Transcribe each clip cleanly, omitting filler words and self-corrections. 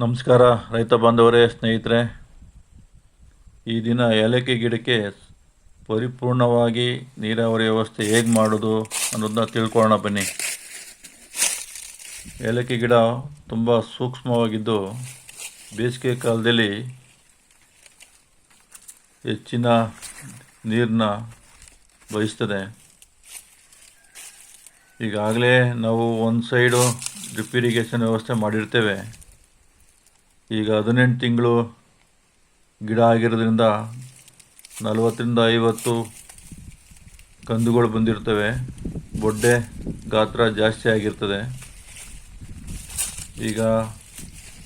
ನಮಸ್ಕಾರ ರೈತ ಬಾಂಧವರೇ, ಸ್ನೇಹಿತರೆ. ಈ ದಿನ ಏಲಕ್ಕಿ ಗಿಡಕ್ಕೆ ಪರಿಪೂರ್ಣವಾಗಿ ನೀರಾವರಿ ವ್ಯವಸ್ಥೆ ಹೇಗೆ ಮಾಡೋದು ಅನ್ನೋದನ್ನ ತಿಳ್ಕೊಳ್ಳೋಣ ಬನ್ನಿ. ಏಲಕ್ಕಿ ಗಿಡ ತುಂಬ ಸೂಕ್ಷ್ಮವಾಗಿದ್ದು ಬೇಸಿಗೆ ಕಾಲದಲ್ಲಿ ಹೆಚ್ಚಿನ ನೀರನ್ನ ಬಯಸ್ತದೆ. ಈಗಾಗಲೇ ನಾವು ಒಂದು ಸೈಡು ಡ್ರಿಪ್ ಇರಿಗೇಷನ್ ವ್ಯವಸ್ಥೆ ಮಾಡಿರ್ತೇವೆ. ಈಗ 18 ತಿಂಗಳು ಗಿಡ ಆಗಿರೋದ್ರಿಂದ 40ರಿಂದ 50 ಕಂದುಗಳು ಬಂದಿರ್ತವೆ. ಬೊಡ್ಡೆ ಗಾತ್ರ ಜಾಸ್ತಿ ಆಗಿರ್ತದೆ. ಈಗ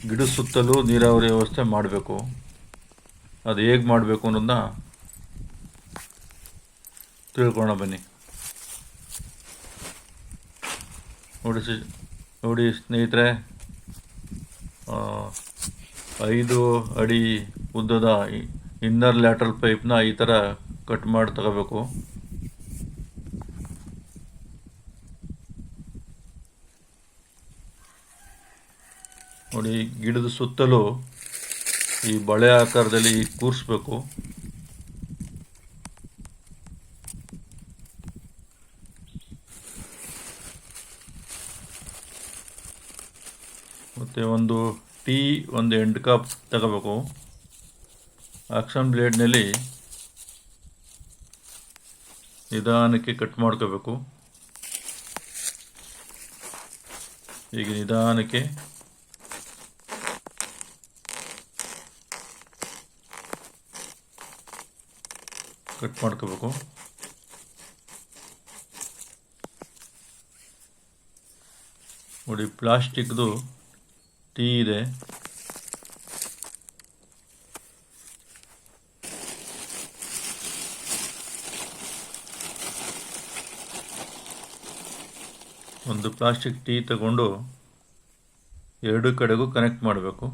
ಗಿಡದ ಸುತ್ತಲೂ ನೀರಾವರಿ ವ್ಯವಸ್ಥೆ ಮಾಡಬೇಕು. ಅದು ಹೇಗೆ ಮಾಡಬೇಕು ಅನ್ನೋದನ್ನ ತಿಳ್ಕೊಳ್ಳೋಣ ಬನ್ನಿ. ನೋಡಿ ಸ್ನೇಹಿತರೆ, 5 ಅಡಿ ಉದ್ದದ ಇನ್ನರ್ ಲ್ಯಾಟ್ರಲ್ ಪೈಪ್ನ ಈ ಥರ ಕಟ್ ಮಾಡಿ ತಗೋಬೇಕು. ನೋಡಿ, ಗಿಡದ ಸುತ್ತಲೂ ಈ ಬಳೆ ಆಕಾರದಲ್ಲಿ ಕೂರಿಸ್ಬೇಕು. ಮತ್ತು ಒಂದು ಎಂಡ್ ಕಾಪ್ ತಗೋಬೇಕು. ಆಕ್ಷನ್ ಬ್ಲೇಡ್ನಲ್ಲಿ ನಿಧಾನಕ್ಕೆ ಕಟ್ ಮಾಡ್ಕೋಬೇಕು. ಈಗ ನಿಧಾನಕ್ಕೆ ಕಟ್ ಮಾಡ್ಕೋಬೇಕು. ನೋಡಿ, ಪ್ಲಾಸ್ಟಿಕ್ದು ಟೀ ಇದೆ. ಒಂದು ಪ್ಲಾಸ್ಟಿಕ್ ಟೀ ತಗೊಂಡು ಎರಡು ಕಡೆಗೂ ಕನೆಕ್ಟ್ ಮಾಡಬೇಕು.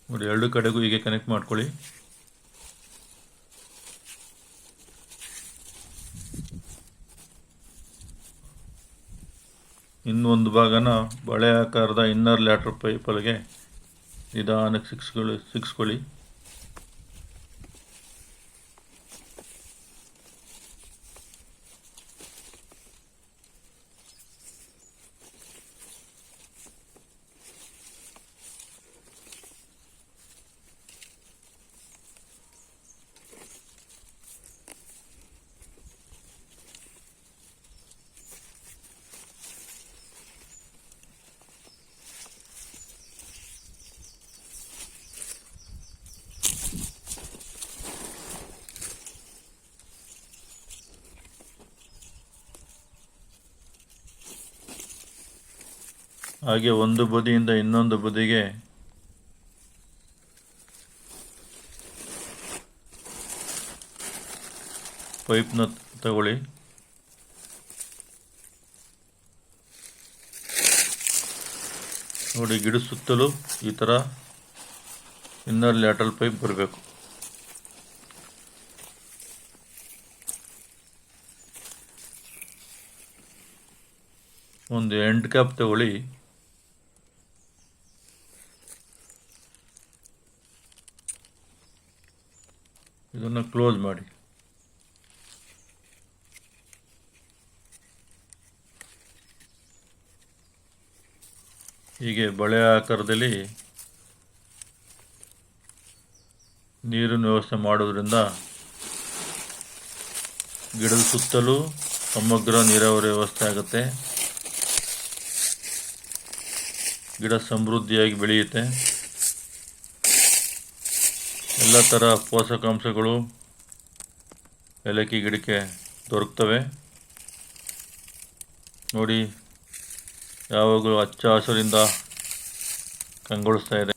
ನೋಡಿ, ಎರಡು ಕಡೆಗೂ ಹೀಗೆ ಕನೆಕ್ಟ್ ಮಾಡ್ಕೊಳ್ಳಿ. ಇನ್ನೊಂದು ಭಾಗನ ಬಳೆ ಆಕಾರದ ಇನ್ನರ್ ಲ್ಯಾಟ್ರಲ್ ಪೈಪಲ್ಲಿಗೆ ನಿಧಾನಕ್ಕೆ ಸಿಕ್ಸ್ಕೊಳ್ಳಿ. ಹಾಗೆ ಒಂದು ಬದಿಯಿಂದ ಇನ್ನೊಂದು ಬದಿಗೆ ಪೈಪ್ನ ತಗೊಳ್ಳಿ. ನೋಡಿ, ಗಿಡ ಸುತ್ತಲೂ ಈ ಥರ ಇನ್ನರ್ ಲ್ಯಾಟ್ರಲ್ ಪೈಪ್ ಬರಬೇಕು. ಒಂದು ಎಂಡ್ ಕ್ಯಾಪ್ ತಗೊಳ್ಳಿ. ಇದನ್ನು ಕ್ಲೋಸ್ ಮಾಡಿ. ಹೀಗೆ ಬಳೆ ಆಕಾರದಲ್ಲಿ ನೀರಿನ ವ್ಯವಸ್ಥೆ ಮಾಡೋದ್ರಿಂದ ಗಿಡದ ಸುತ್ತಲೂ ಸಮಗ್ರ ನೀರಾವರಿ ವ್ಯವಸ್ಥೆ ಆಗುತ್ತೆ. ಗಿಡ ಸಮೃದ್ಧಿಯಾಗಿ ಬೆಳೆಯುತ್ತೆ. ಎಲ್ಲ ಥರ ಪೋಷಕಾಂಶಗಳು ಏಲಕ್ಕಿ ಗಿಡಕ್ಕೆ ದೊರಕ್ತವೆ. ನೋಡಿ, ಯಾವಾಗಲೂ ಹಚ್ಚ ಹಸಿರಿಂದ ಕಂಗೊಳಿಸ್ತಾ ಇದೆ.